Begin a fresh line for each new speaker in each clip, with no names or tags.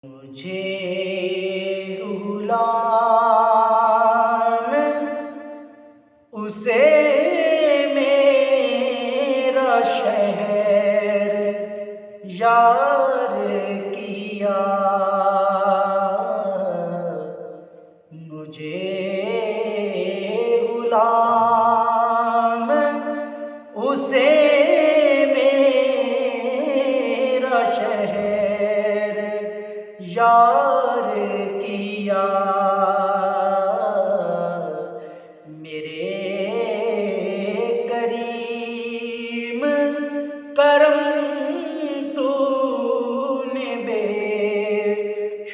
مجھے غلام اسے میرا شہر یار کیا، مجھے غلام اسے میرا شہر یار کیا، میرے کریم کرم تو نے بے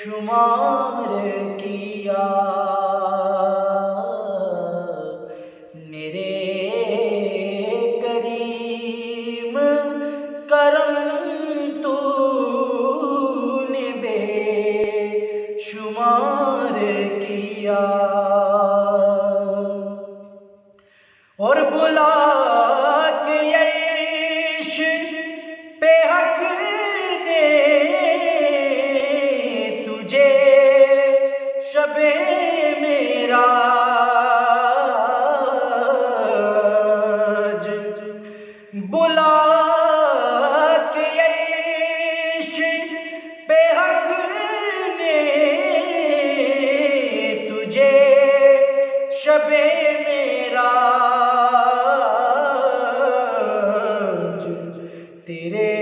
شمار کیا، میرے کریم کرم تو نے بے شمار کیا، اور بلا کے عیش پہ حق نے تجھے شب معراج، بلا کے عیش پہ حق نے تجھے شب تیرے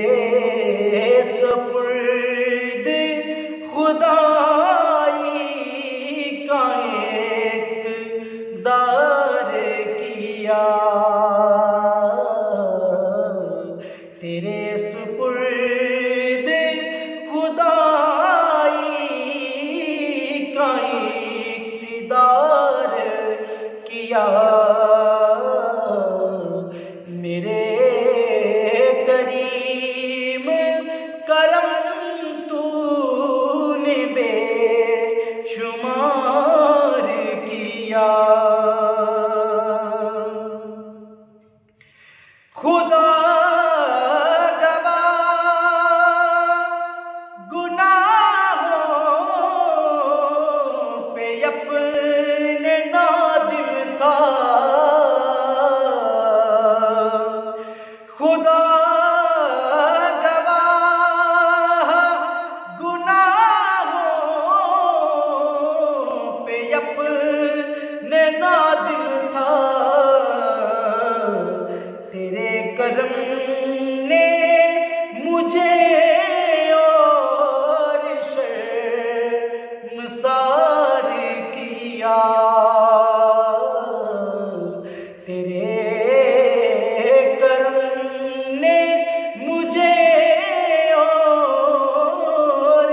سفرد خدائی کا اقتدار کیا، تیرے سفرد خدائی کا اقتدار کیا، میرے کریم کرم تو نے بے شمار کیا، خدا گواہ گناہوں پہ اپنے نادم تھا، خدا گواہ گناہوں پہ اپنے نادم تھا، تیرے کرم نے مجھے اور شرمسار کیا، تیرے کرم نے مجھے اور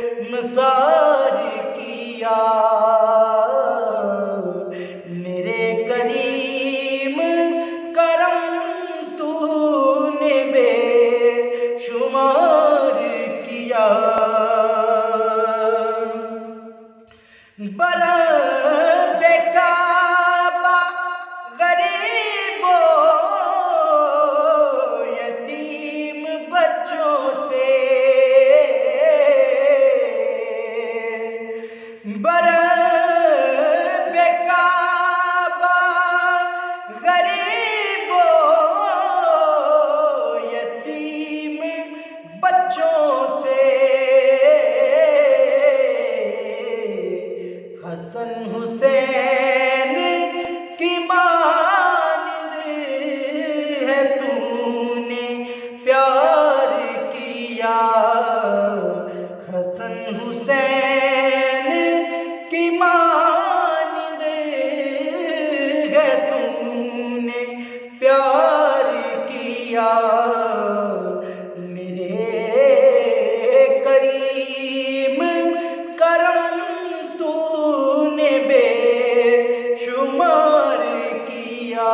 شرمسار کیا، میرے کریم کرم تو نے بے شمار کیا، برب کعبہ غریب و یتیم بچوں سے، برب کعبہ غریب و یتیم بچوں سے، حسن حسین کی مانند ہے تو نے پیار کیا، حسن حسین کی مانند ہے تو نے پیار کیا، میرے کریم کرم تو نے بے شمار کیا۔